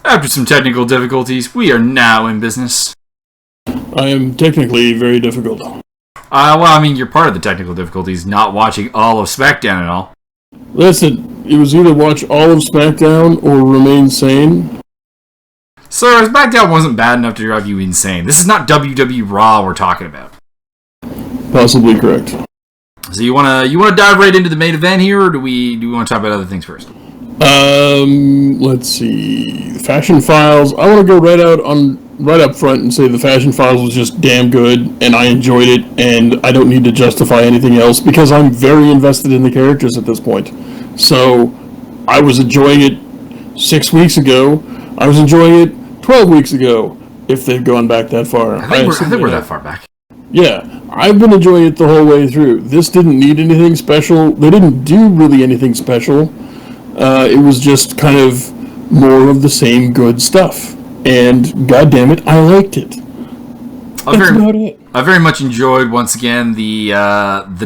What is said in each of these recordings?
After some technical difficulties, we are now in business. I am technically very difficult. Well, I mean, you're part of the technical difficulties, not watching all of Smackdown at all. Listen, it was either watch all of Smackdown or remain sane. Sir, Smackdown wasn't bad enough to drive you insane. This is not WWE Raw we're talking about. Possibly correct. So you wanna dive right into the main event here, or do we want to talk about other things first? Let's see. Fashion Files. I want to go right up front and say the Fashion Files was just damn good, and I enjoyed it, and I don't need to justify anything else because I'm very invested in the characters at this point. So I was enjoying it 6 weeks ago. I was enjoying it 12 weeks ago. If they've gone back that far, I think we're that far back. Yeah, I've been enjoying it the whole way through. This didn't need anything special. They didn't do really anything special. It was just kind of more of the same good stuff. And goddammit, I liked it. I very much enjoyed, once again, the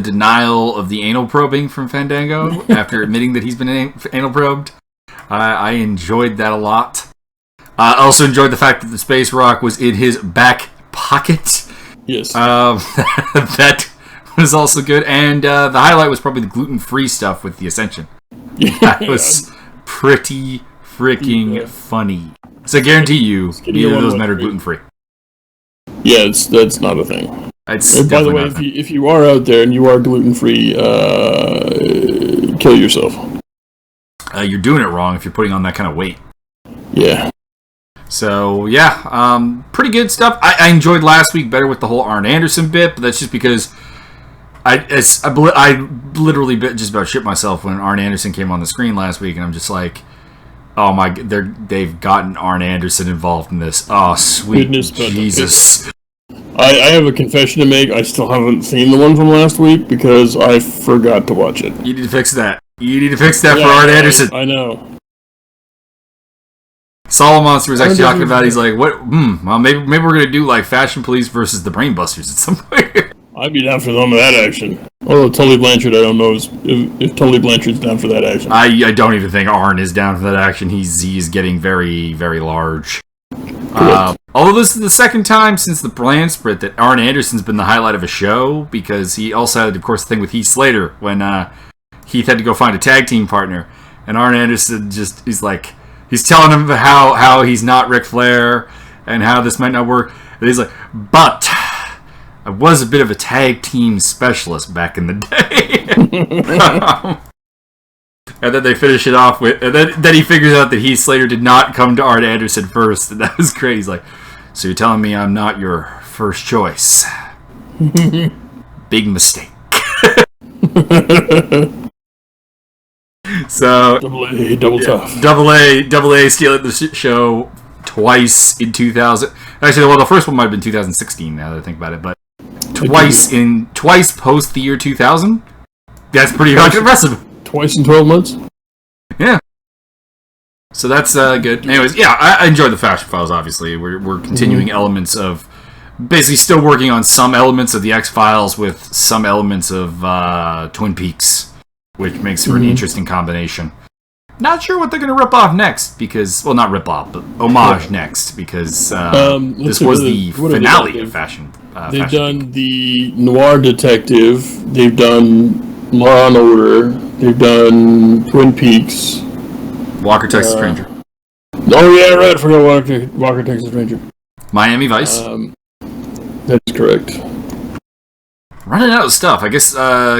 denial of the anal probing from Fandango after admitting that he's been anal probed. I enjoyed that a lot. I also enjoyed the fact that the Space Rock was in his back pocket. Yes. That was also good. And the highlight was probably the gluten-free stuff with the Ascension. That was pretty freaking funny. So I guarantee you, neither of those men are gluten-free. Yeah, that's not a thing. And by the way, if you are out there and you are gluten-free, kill yourself. You're doing it wrong if you're putting on that kind of weight. Yeah. So, yeah, pretty good stuff. I enjoyed last week better with the whole Arn Anderson bit, but that's just because I literally just about shit myself when Arn Anderson came on the screen last week, and I'm just like, oh my, they've gotten Arn Anderson involved in this. Oh, sweet Jesus. I have a confession to make. I still haven't seen the one from last week because I forgot to watch it. You need to fix that. For Arn Anderson. I know. Solid Monster was actually talking about. He's like, "What? Well, maybe we're gonna do like Fashion Police versus the Brainbusters at some point." I'd be down for some of that action. Although Tully Blanchard, I don't know if Tully Blanchard's down for that action. I don't even think Arn is down for that action. He's getting very, very large. Although this is the second time since the brand split that Arn Anderson's been the highlight of a show, because he also had, of course, the thing with Heath Slater when Heath had to go find a tag team partner, and Arn Anderson he's telling him how he's not Ric Flair and how this might not work, and he's like, but I was a bit of a tag team specialist back in the day. And then they finish it off with, and then he figures out that Heath Slater did not come to Arn Anderson first, and that was great. He's like, so you're telling me I'm not your first choice? Big mistake. So double A stealing the show twice in 2000. Actually, well, the first one might have been 2016. Now that I think about it, but twice post the year 2000. That's pretty fucking impressive. Twice in 12 months. Yeah. So that's good. Anyways, yeah, I enjoyed the Fashion Files. Obviously, we're continuing elements of, basically still working on some elements of the X-Files with some elements of Twin Peaks, which makes for an interesting combination. Not sure what they're going to rip off next, because, well, not rip off, but homage next, because this was the finale of Fashion. They've done the Noir Detective. They've done Law and Order. They've done Twin Peaks. Walker, Texas Ranger. Oh, yeah, right. I forgot Walker, Texas Ranger. Miami Vice. That's correct. Running out of stuff. I guess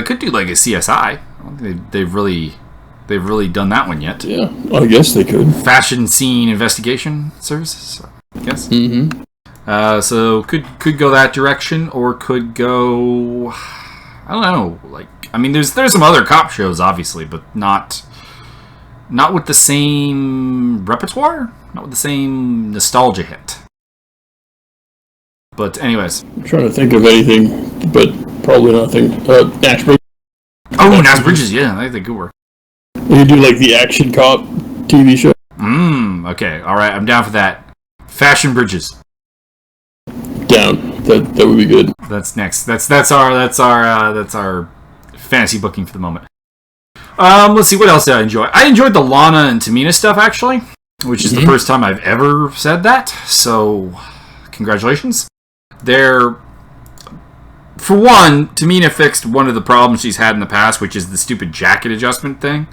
could do like a CSI. I don't think they've really done that one yet. Yeah, I guess they could. Fashion Scene Investigation Services, I guess. Mm-hmm. So could go that direction, or could go, I don't know. Like, I mean, there's some other cop shows, obviously, but not with the same repertoire, not with the same nostalgia hit. But anyways, I'm trying to think of anything, but probably nothing. Nash Bridges. Oh, Nash Bridges, yeah, I think they could work. You do like the Action Cop TV show. Okay, all right, I'm down for that. Fashion Bridges. Down. That would be good. That's next. That's our fantasy booking for the moment. Let's see, what else did I enjoy? I enjoyed the Lana and Tamina stuff, actually. which is the first time I've ever said that. So, congratulations. For one, Tamina fixed one of the problems she's had in the past, which is the stupid jacket adjustment thing.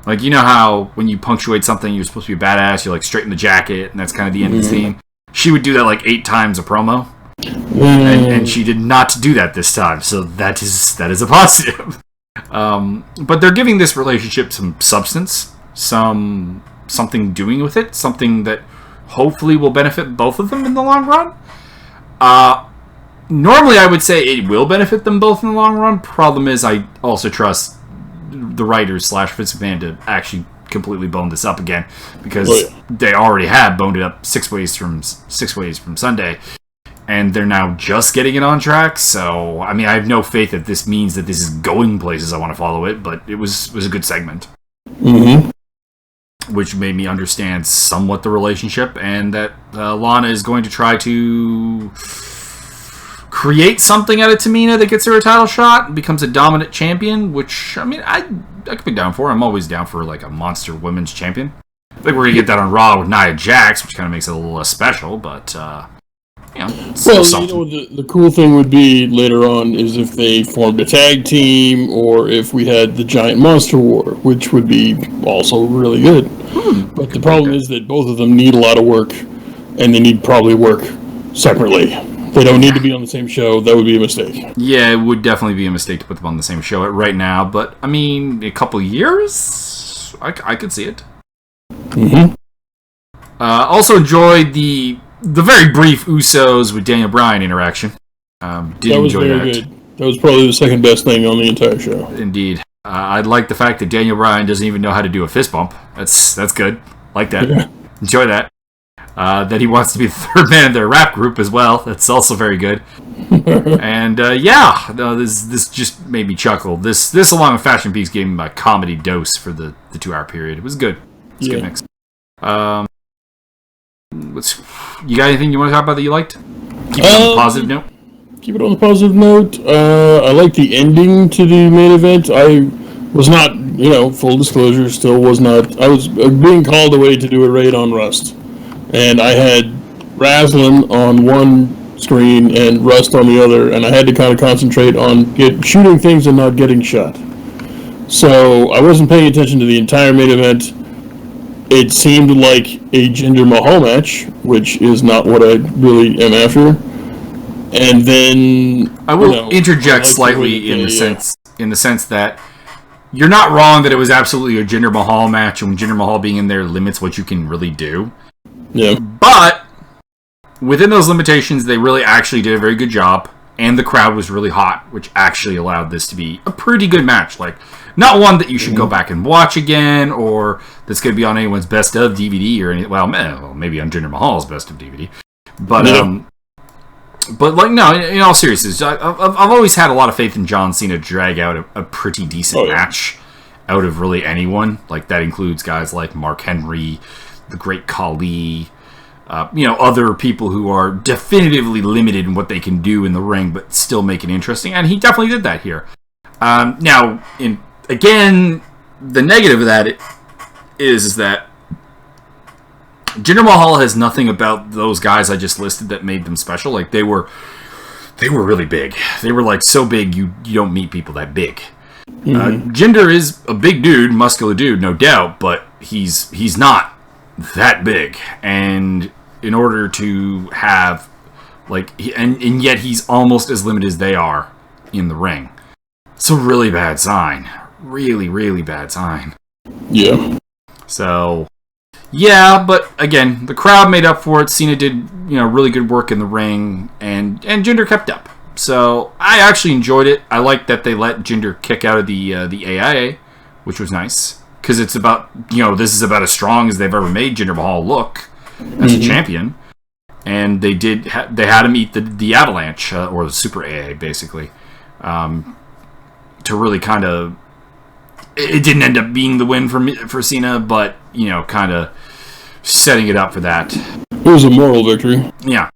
Like, you know how when you punctuate something, you're supposed to be badass, you like straighten the jacket, and that's kind of the end of the scene. She would do that like 8 times a promo, and she did not do that this time. So that is a positive. But they're giving this relationship some substance, something doing with it, something that hopefully will benefit both of them in the long run. Normally, I would say it will benefit them both in the long run. Problem is, I also trust the writers / Vince McMahon to actually completely bone this up again, because they already had boned it up 6 ways from Sunday, and they're now just getting it on track. So, I mean, I have no faith that this means that this is going places I want to follow it, but it was a good segment. Which made me understand somewhat the relationship, and that Lana is going to try to create something out of Tamina that gets her a title shot and becomes a dominant champion, which, I mean, I could be down for. I'm always down for, like, a monster women's champion. I think we're going to get that on Raw with Nia Jax, which kind of makes it a little less special, but, well, the cool thing would be later on is if they formed a tag team, or if we had the Giant Monster War, which would be also really good. But the problem is that both of them need a lot of work, and they need probably work separately. They don't need to be on the same show. That would be a mistake. Yeah, it would definitely be a mistake to put them on the same show right now. But, I mean, a couple years? I could see it. Also enjoyed the very brief Usos with Daniel Bryan interaction. Did enjoy that. Good. That was probably the second best thing on the entire show. Indeed. I like the fact that Daniel Bryan doesn't even know how to do a fist bump. That's good. Like that. Yeah. Enjoy that. That he wants to be the third man in their rap group as well. That's also very good. And this just made me chuckle. This along with Fashion Peaks gave me a comedy dose for the 2-hour period. It was good. It's a good mix. You got anything you want to talk about that you liked? Keep it on a positive note. Keep it on a positive note. I like the ending to the main event. I was not, full disclosure, still was not. I was being called away to do a raid on Rust. And I had Raslin on one screen and Rust on the other, and I had to kind of concentrate on shooting things and not getting shot. So I wasn't paying attention to the entire main event. It seemed like a Jinder Mahal match, which is not what I really am after. And then I will interject slightly in the sense that you're not wrong that it was absolutely a Jinder Mahal match, and Jinder Mahal being in there limits what you can really do. Yeah. But within those limitations, they really actually did a very good job, and the crowd was really hot, which actually allowed this to be a pretty good match. Like, not one that you should go back and watch again, or that's going to be on anyone's best of DVD or anything. Well, maybe on Jinder Mahal's best of DVD. But like, no, in all seriousness, I've always had a lot of faith in John Cena to drag out a pretty decent match out of really anyone. Like, that includes guys like Mark Henry, the Great Khali, other people who are definitively limited in what they can do in the ring, but still make it interesting. And he definitely did that here. Now, again, the negative of that is that Jinder Mahal has nothing about those guys I just listed that made them special. Like, they were really big. They were like so big you don't meet people that big. Jinder is a big dude, muscular dude, no doubt, but he's not that big, and in order to have and yet he's almost as limited as they are in the ring. It's a really bad sign. Really, really bad sign. Yeah. So, yeah, but again, the crowd made up for it. Cena did, really good work in the ring, and Jinder kept up. So, I actually enjoyed it. I like that they let Jinder kick out of the AIA, which was nice. Because it's about, this is about as strong as they've ever made Jinder Mahal look as a champion. And they had him eat the Avalanche, or the Super AA, basically. To really kind of... It didn't end up being the win for Cena, but, kind of setting it up for that. It was a moral victory. Yeah.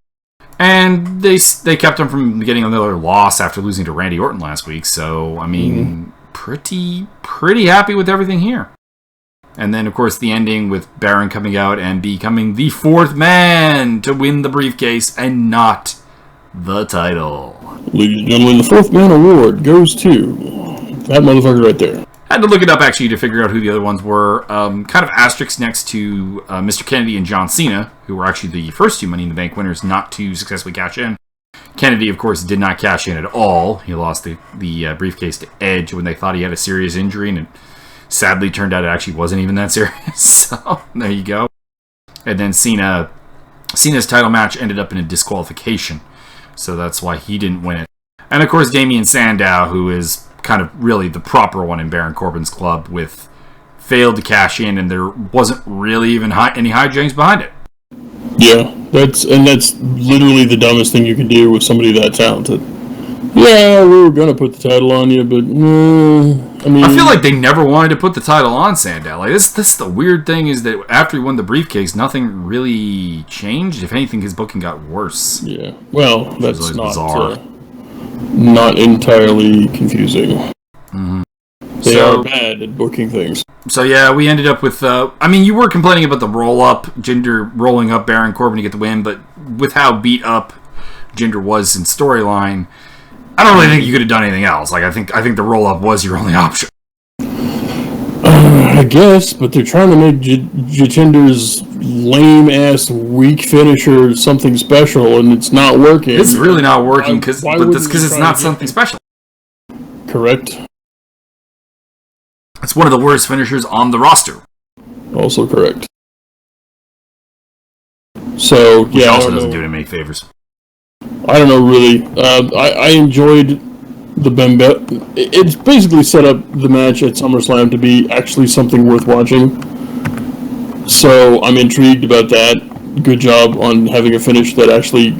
And they kept him from getting another loss after losing to Randy Orton last week. So, I mean, pretty happy with everything here. And then, of course, the ending with Byron coming out and becoming the fourth man to win the briefcase and not the title. Ladies and gentlemen, the fourth man award goes to that motherfucker right there. I had to look it up, actually, to figure out who the other ones were. Kind of asterisks next to Mr. Kennedy and John Cena, who were actually the first two Money in the Bank winners not to successfully cash in. Kennedy, of course, did not cash in at all. He lost the briefcase to Edge when they thought he had a serious injury, and it sadly turned out it actually wasn't even that serious. So, there you go. And then Cena's title match ended up in a disqualification, so that's why he didn't win it. And, of course, Damien Sandow, who is kind of really the proper one in Baron Corbin's club, failed to cash in, and there wasn't really even any hijinks behind it. Yeah, that's literally the dumbest thing you can do with somebody that talented. Yeah, we were gonna put the title on you, but I feel like they never wanted to put the title on Sandow. Like this the weird thing is that after he won the briefcase, nothing really changed. If anything, his booking got worse. Yeah, well, that's not bizarre. Not entirely confusing. Mm-hmm. They are bad at booking things. So yeah, we ended up with. You were complaining about the roll-up, Jinder rolling up Baron Corbin to get the win, but with how beat up Jinder was in storyline, I don't really think you could have done anything else. Like I think the roll-up was your only option. I guess, but they're trying to make Jinder's lame-ass weak finisher something special, and it's not working. It's really not working, because it's not something special. Correct. It's one of the worst finishers on the roster. Also correct. So, Which also doesn't do him any favors. I don't know, really. I enjoyed the Bembe. It's basically set up the match at SummerSlam to be actually something worth watching. So, I'm intrigued about that. Good job on having a finish that actually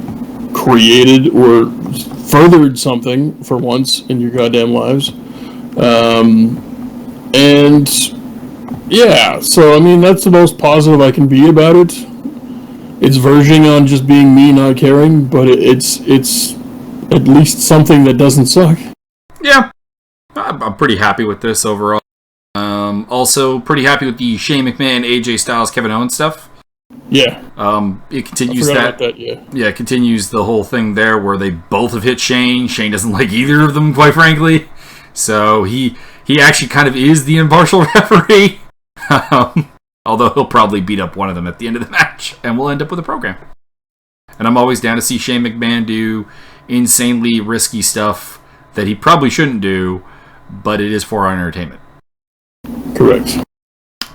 created or furthered something for once in your goddamn lives. And yeah, so that's the most positive I can be about it. It's verging on just being me not caring, but it's at least something that doesn't suck. Yeah, I'm pretty happy with this overall. Also pretty happy with the Shane McMahon, AJ Styles, Kevin Owens stuff. Yeah. It continues that yeah, it continues the whole thing there where they both have hit Shane. Shane doesn't like either of them, quite frankly. So he actually kind of is the impartial referee. Although he'll probably beat up one of them at the end of the match, and we'll end up with a program. And I'm always down to see Shane McMahon do insanely risky stuff that he probably shouldn't do, but it is for our entertainment. Correct.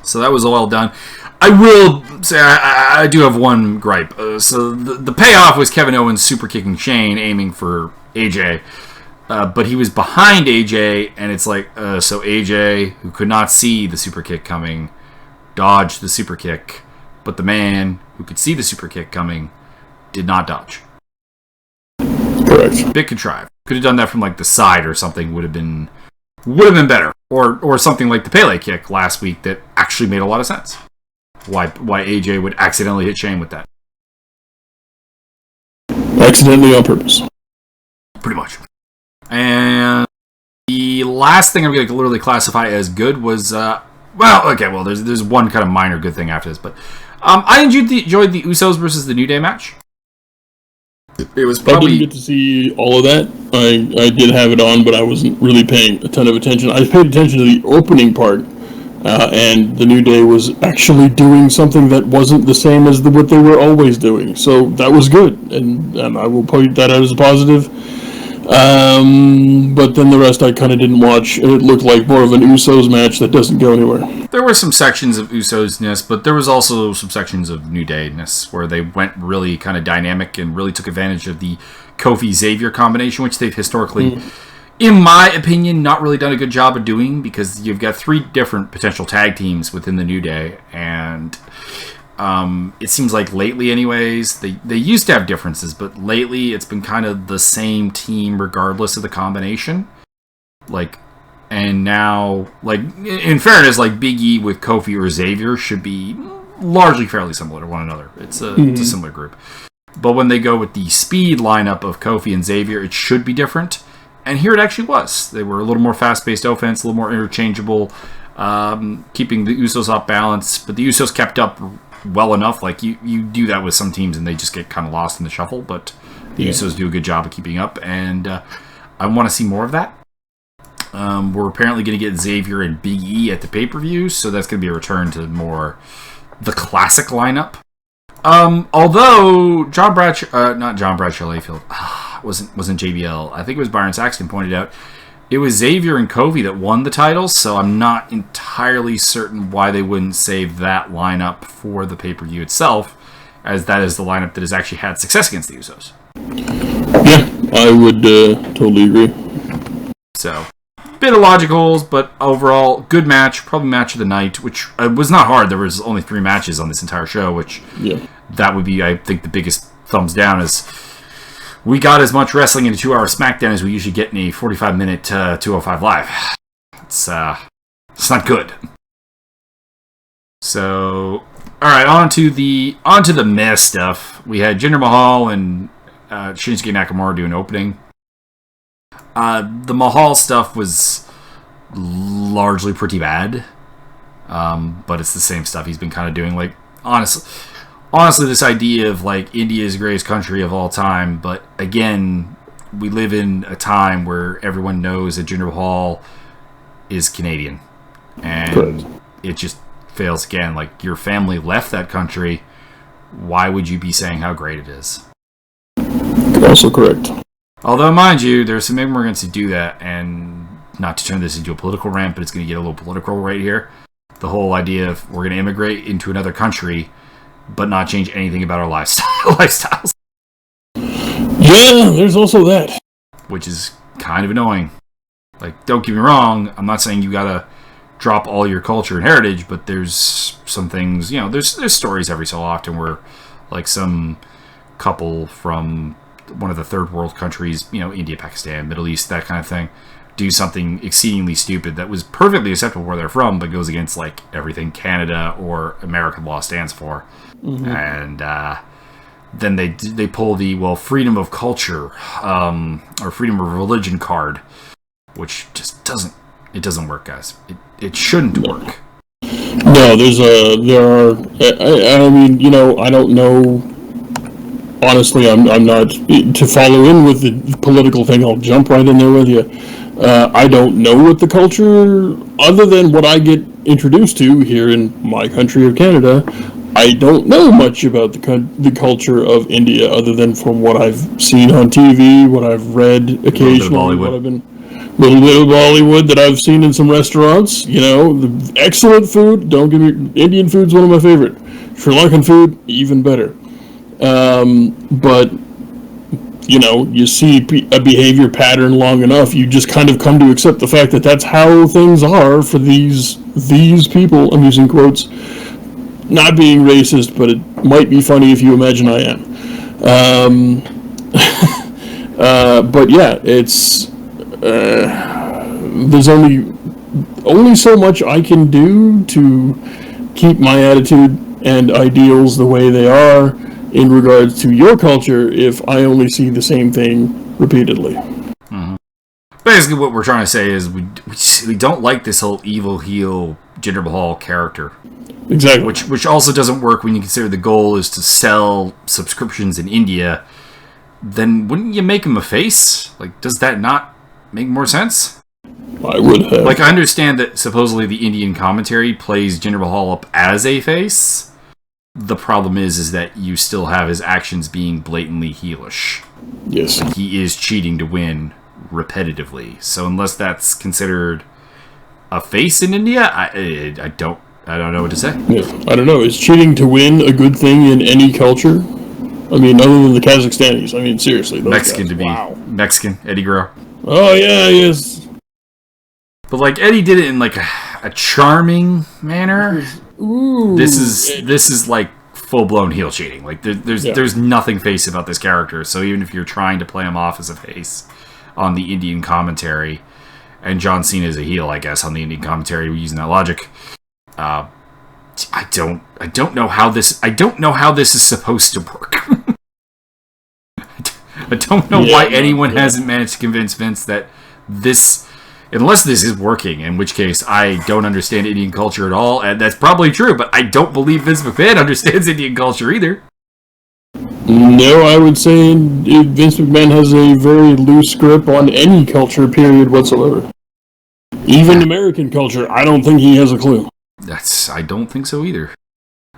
So that was all done. I will say I do have one gripe. So the payoff was Kevin Owens super kicking Shane, aiming for AJ. But he was behind AJ, and it's like, so AJ, who could not see the super kick coming, dodged the super kick, but the man who could see the super kick coming did not dodge. Correct. Bit contrived. Could have done that from like the side or something. Would have been better. Or something like the Pele kick last week that actually made a lot of sense. Why AJ would accidentally hit Shane with that. Accidentally on purpose. Pretty much. And the last thing I'm going to literally classify as good was, there's one kind of minor good thing after this, but I enjoyed the Usos versus the New Day match. It was probably... I didn't get to see all of that. I did have it on, but I wasn't really paying a ton of attention. I paid attention to the opening part, and the New Day was actually doing something that wasn't the same as what they were always doing. So that was good, and I will point that out as a positive. But then the rest I kind of didn't watch, and it looked like more of an Usos match that doesn't go anywhere. There were some sections of Usos-ness, but there was also some sections of New Day-ness where they went really kind of dynamic and really took advantage of the Kofi-Xavier combination, which they've historically, in my opinion, not really done a good job of doing, because you've got 3 different potential tag teams within the New Day, and it seems like lately anyways, they used to have differences, but lately it's been kind of the same team regardless of the combination. And now, in fairness, Big E with Kofi or Xavier should be largely fairly similar to one another. It's a similar group. But when they go with the speed lineup of Kofi and Xavier, it should be different. And here it actually was. They were a little more fast-paced offense, a little more interchangeable. keeping the Usos off balance, but the Usos kept up well enough. Like, you do that with some teams and they just get kind of lost in the shuffle, but the Usos do a good job of keeping up, and I want to see more of that. We're apparently going to get Xavier and Big E at the pay-per-view, so that's going to be a return to more the classic lineup. Although not John Bradshaw Layfield, wasn't JBL. I think it was Byron Saxton pointed out it was Xavier and Kofi that won the titles, so I'm not entirely certain why they wouldn't save that lineup for the pay-per-view itself, as that is the lineup that has actually had success against the Usos. Yeah, I would totally agree. So, bit of logicals, but overall, good match. Probably match of the night, which was not hard. There was only 3 matches on this entire show, which that would be, I think, the biggest thumbs down is we got as much wrestling in a 2-hour SmackDown as we usually get in a 45-minute 205 Live. It's not good. So, all right, on to the meh stuff. We had Jinder Mahal and Shinsuke Nakamura do an opening. The Mahal stuff was largely pretty bad, but it's the same stuff he's been kind of doing. Like, honestly, this idea of like India is the greatest country of all time, but again, we live in a time where everyone knows that Jinder Mahal is Canadian, and it just fails again. Like, your family left that country. Why would you be saying how great it is? Also correct. Although, mind you, there are some immigrants who do that, and not to turn this into a political rant, but it's going to get a little political right here. The whole idea of we're going to immigrate into another country, but not change anything about our lifestyles. Yeah, there's also that. Which is kind of annoying. Like, don't get me wrong, I'm not saying you gotta drop all your culture and heritage, but there's some things, there's stories every so often where, like, some couple from one of the third world countries, India, Pakistan, Middle East, that kind of thing, do something exceedingly stupid that was perfectly acceptable where they're from, but goes against, like, everything Canada or American law stands for. Mm-hmm. And then they pull the, freedom of culture or freedom of religion card, which just doesn't work, guys. It shouldn't work. No, I mean, I don't know. Honestly, I'm not to follow in with the political thing. I'll jump right in there with you. I don't know what the culture, other than what I get introduced to here in my country of Canada. I don't know much about the culture of India, other than from what I've seen on TV, what I've read occasionally, what I've been. Little bit of Bollywood that I've seen in some restaurants. The excellent food. Don't give me Indian food's one of my favorite. Sri Lankan food, even better. But you see a behavior pattern long enough, you just kind of come to accept the fact that that's how things are for these people. I'm using quotes. Not being racist, but it might be funny if you imagine I am. But yeah, it's there's only so much I can do to keep my attitude and ideals the way they are in regards to your culture if I only see the same thing repeatedly. Mm-hmm. Basically, what we're trying to say is we don't like this whole evil heel Jinder Mahal character. Exactly. Which also doesn't work when you consider the goal is to sell subscriptions in India. Then wouldn't you make him a face? Like, does that not make more sense? I would have. Like, I understand that supposedly the Indian commentary plays Jinder Mahal up as a face. The problem is that you still have his actions being blatantly heelish. Yes. Like, he is cheating to win repetitively. So unless that's considered a face in India, I don't know what to say. Yeah, I don't know. Is cheating to win a good thing in any culture? I mean, other than the Kazakhstanis. I mean, seriously. Mexican guys. To be Mexican, Eddie Guerrero. Oh yeah, yes. But like Eddie did it in like a charming manner. Ooh. This is like full blown heel cheating. Like there's nothing face about this character. So even if you're trying to play him off as a face on the Indian commentary, and John Cena is a heel, I guess, on the Indian commentary, using that logic. I don't know how this is supposed to work. I don't know why anyone hasn't managed to convince Vince that this Unless this is working, in which case I don't understand Indian culture at all, and that's probably true, but I don't believe Vince McMahon understands Indian culture either. No, I would say Vince McMahon has a very loose grip on any culture, period, whatsoever. Even American culture, I don't think he has a clue. I don't think so either.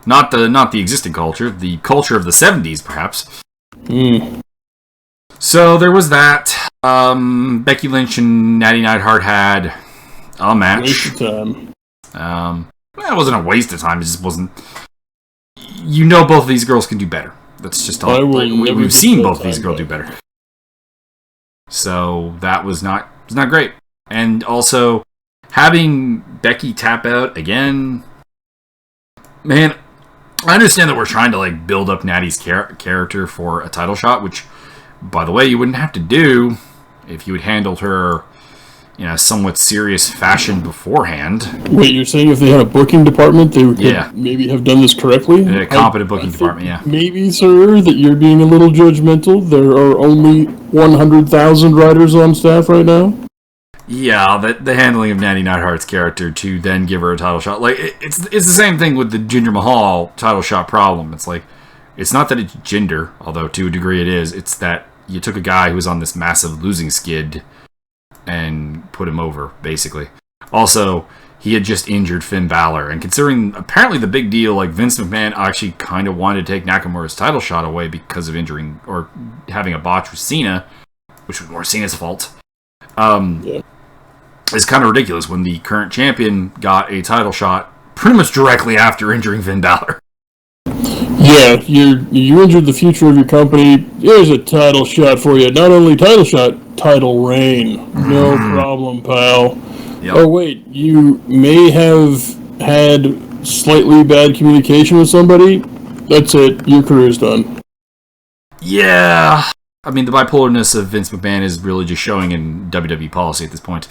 Not the existing culture, the culture of the 70s, perhaps. So there was that. Becky Lynch and Natty Neidhart had a match. Waste of time. It wasn't a waste of time. It just wasn't. You know, both of these girls can do better. That's just all. We've seen both of these girls do better. So that was not great. And also having Becky tap out again. Man, I understand that we're trying to build up Natty's character for a title shot, which, by the way, you wouldn't have to do if you had handled her in a somewhat serious fashion beforehand. Wait, you're saying if they had a booking department, they would maybe have done this correctly? A competent booking department, yeah. Maybe, sir, that you're being a little judgmental. There are only 100,000 writers on staff right now. Yeah, the handling of Natty Neidhart's character to then give her a title shot. It's the same thing with the Jinder Mahal title shot problem. It's not that it's gender, although to a degree it is. It's that you took a guy who was on this massive losing skid and put him over, basically. Also, he had just injured Finn Balor, and considering apparently the big deal, Vince McMahon actually kind of wanted to take Nakamura's title shot away because of injuring or having a botch with Cena, which was more Cena's fault. It's kind of ridiculous when the current champion got a title shot pretty much directly after injuring Finn Balor. Yeah, you injured the future of your company. Here's a title shot for you. Not only title shot, title reign. No problem, pal. Yep. Oh, wait, you may have had slightly bad communication with somebody. That's it. Your career's done. Yeah. I mean, the bipolarness of Vince McMahon is really just showing in WWE policy at this point.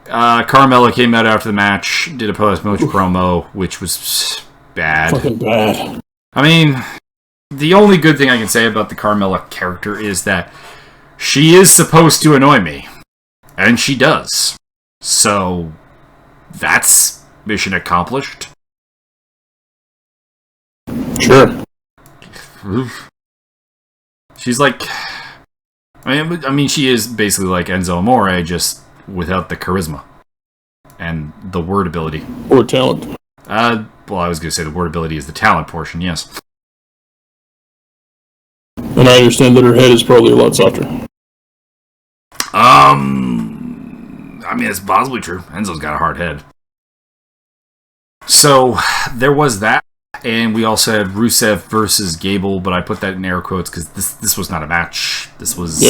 Carmella came out after the match, did a post-match promo, which was bad. Fucking bad. I mean, the only good thing I can say about the Carmella character is that she is supposed to annoy me. And she does. So, that's mission accomplished. Sure. She's I mean, she is basically like Enzo Amore, just without the charisma and the word ability. Or talent. Well, I was going to say the word ability is the talent portion, yes. And I understand that her head is probably a lot softer. I mean, it's possibly true. Enzo's got a hard head. So, there was that. And we also had Rusev versus Gable, but I put that in air quotes because this was not a match. This was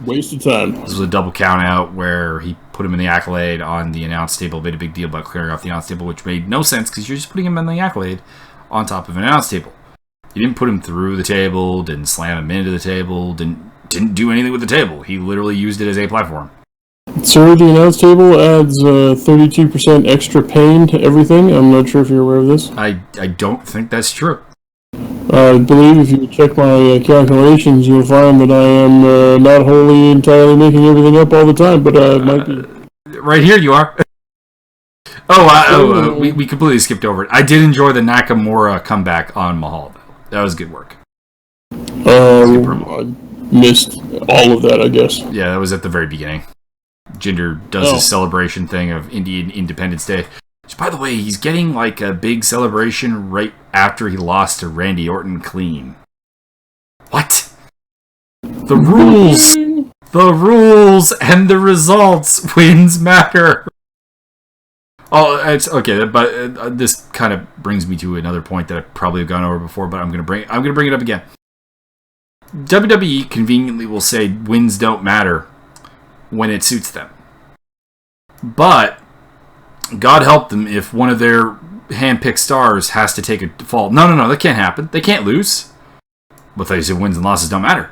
waste of time. This was a double count out where he put him in the accolade on the announce table, made a big deal about clearing off the announce table, which made no sense because you're just putting him in the accolade on top of an announce table. You didn't put him through the table, didn't slam him into the table, didn't do anything with the table. He literally used it as a platform. Sir, the announce table adds 32% extra pain to everything. I'm not sure if you're aware of this. I don't think that's true. I believe if you check my calculations, you'll find that I am not wholly entirely making everything up all the time, but it might be. Right here you are. We completely skipped over it. I did enjoy the Nakamura comeback on Mahal. That was good work. I missed all of that, I guess. Yeah, that was at the very beginning. Jinder does his celebration thing of Indian Independence Day. Which, by the way, he's getting a big celebration right after he lost to Randy Orton clean. What? The rules and the results. Wins matter. Oh, it's okay, but this kind of brings me to another point that I probably have gone over before, but I'm gonna bring it up again. WWE conveniently will say wins don't matter when it suits them. But God help them if one of their hand-picked stars has to take a fall. No, that can't happen. They can't lose. But they say wins and losses don't matter.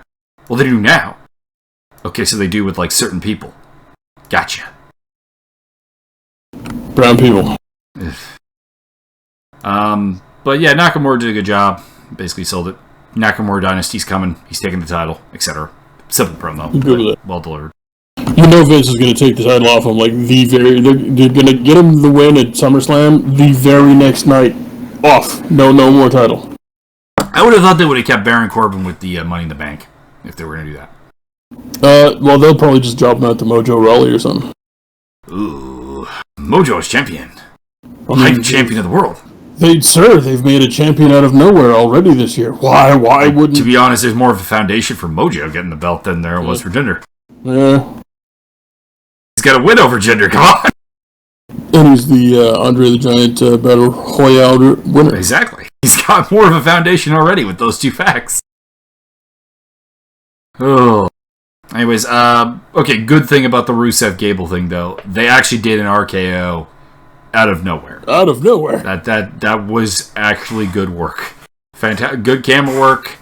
Well, they do now. Okay, so they do with certain people. Gotcha. Brown people. But yeah, Nakamura did a good job. Basically sold it. Nakamura Dynasty's coming. He's taking the title, etc. Simple promo. Good with it. Well delivered. You know Vince is going to take the title off him like they're going to get him the win at SummerSlam the very next night. Off. No more title. I would have thought they would have kept Baron Corbin with the Money in the Bank if they were going to do that. Well, they'll probably just drop him out to Mojo Rawley or something. Ooh. Mojo is champion. Hype champion of the world. They've made a champion out of nowhere already this year. Why wouldn't... To be honest, there's more of a foundation for Mojo getting the belt than there was for Jinder. Yeah. He's got to win over Jinder, come on! And he's the Andre the Giant Battle Royale winner. Exactly. He's got more of a foundation already with those two facts. Oh. Anyways, okay, good thing about the Rusev Gable thing, though. They actually did an RKO out of nowhere. Out of nowhere. That was actually good work. Good camera work.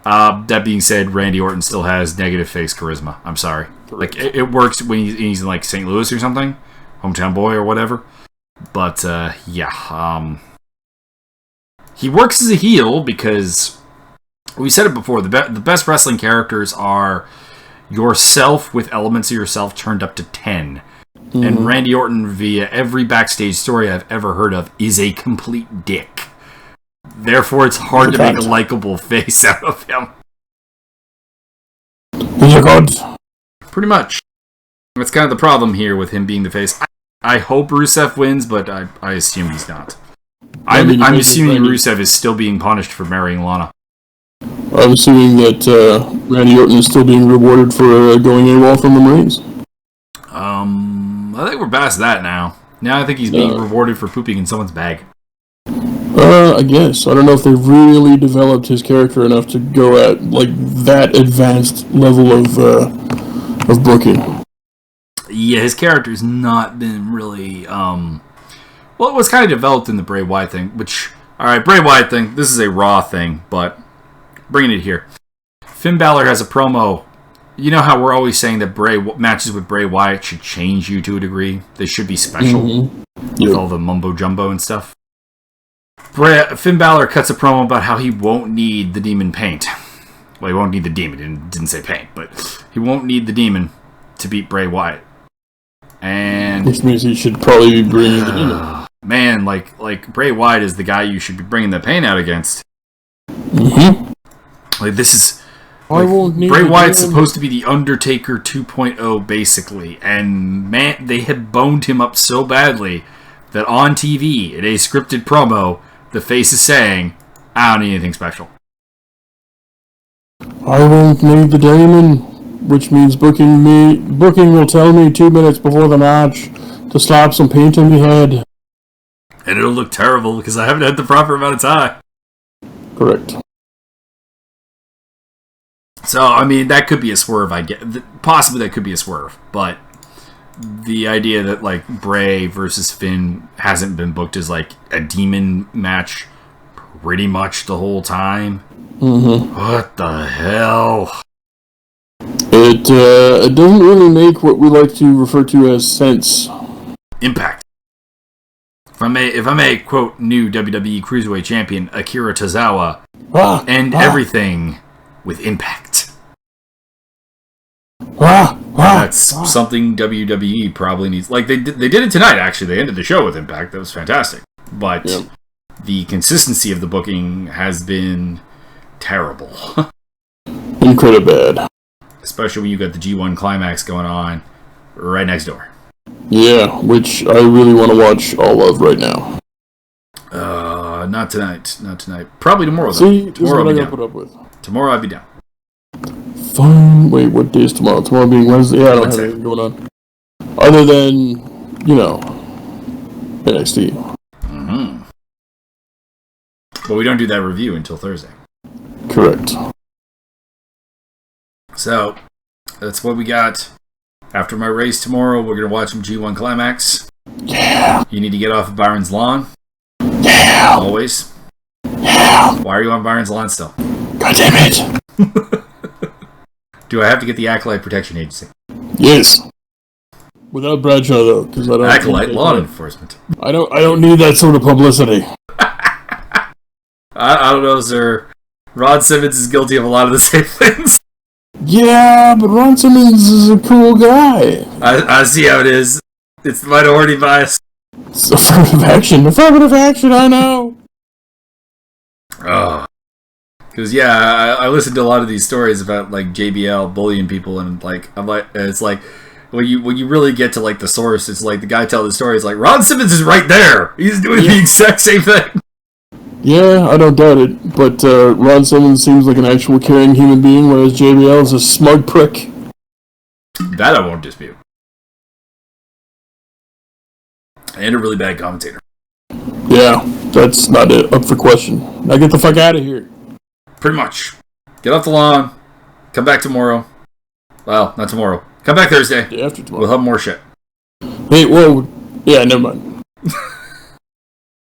That being said, Randy Orton still has negative face charisma. I'm sorry. Like, it works when he's in, like, St. Louis or something. Hometown boy or whatever. But, yeah. He works as a heel because... We said it before. The best wrestling characters are yourself with elements of yourself turned up to 10. Mm-hmm. And Randy Orton, via every backstage story I've ever heard of, is a complete dick. Therefore, it's hard to make a likable face out of him. He's a god. Pretty much. That's kind of the problem here with him being the face. I hope Rusev wins, but I assume he's not. I'm assuming Rusev is still being punished for marrying Lana. I'm assuming that Randy Orton is still being rewarded for going AWOL from the Marines. I think we're past that now. Now I think he's being rewarded for pooping in someone's bag. I guess. I don't know if they've really developed his character enough to go at like that advanced level of booking. Yeah, his character's not been really well, it was kind of developed in the Bray Wyatt thing, which alright, Bray Wyatt thing, this is a Raw thing, but bringing it here. Finn Balor has a promo. You know how we're always saying that matches with Bray Wyatt should change you to a degree? They should be special with all the mumbo jumbo and stuff. Finn Balor cuts a promo about how he won't need the demon paint. Well, he won't need the demon. It didn't say paint, but he won't need the demon to beat Bray Wyatt. And which means he should probably be bringing the demon. Man, like Bray Wyatt is the guy you should be bringing the paint out against. Mm-hmm. Like, this is... Like, Bray Wyatt's supposed to be the Undertaker 2.0, basically. And, man, they had boned him up so badly that on TV, in a scripted promo, the face is saying, I don't need anything special. I won't need the demon, which means booking will tell me 2 minutes before the match to slap some paint on my head. And it'll look terrible because I haven't had the proper amount of time. Correct. So, I mean, that could be a swerve, I get. Possibly that could be a swerve, but the idea that, like, Bray versus Finn hasn't been booked as, like, a demon match pretty much the whole time. Mm-hmm. What the hell? It doesn't really make what we like to refer to as sense. Impact. If I may quote new WWE Cruiserweight Champion Akira Tozawa, everything with impact. That's something WWE probably needs. Like, they did it tonight, actually. They ended the show with impact. That was fantastic. But the consistency of the booking has been terrible. Incredibly bad. Especially when you got the G1 Climax going on right next door. Yeah, which I really want to watch all of right now. Not tonight. Not tonight. Probably tomorrow, though. See, tomorrow I'll put up with. Tomorrow I'll be down. Fine. Wait, what day is tomorrow? Tomorrow being Wednesday? Yeah, I don't have anything going on. Other than, NXT. Mm-hmm. But we don't do that review until Thursday. Correct. So, that's what we got. After my race tomorrow, we're going to watch some G1 Climax. Yeah. You need to get off of Byron's lawn. Yeah. Always. Yeah. Why are you on Byron's lawn still? God damn it. Do I have to get the Acolyte Protection Agency? Yes. Without Bradshaw, though, because I don't. Acolyte Law Enforcement. I don't need that sort of publicity. I don't know, sir. Rod Simmons is guilty of a lot of the same things. Yeah, but Ron Simmons is a cool guy. I see how it is. It's minority bias. It's affirmative action. Affirmative action, I know. Oh. Because, I listened to a lot of these stories about, like, JBL bullying people, and, like, it's like, when you really get to, like, the source, it's like the guy telling the story is like, Ron Simmons is right there. He's doing the exact same thing. Yeah, I don't doubt it. But Ron Simmons seems like an actual caring human being, whereas JBL is a smug prick. That I won't dispute. And a really bad commentator. Yeah, that's not up for question. Now get the fuck out of here. Pretty much. Get off the lawn. Come back tomorrow. Well, not tomorrow. Come back Thursday. Day after tomorrow. We'll have more shit. Hey, whoa. Yeah, never mind.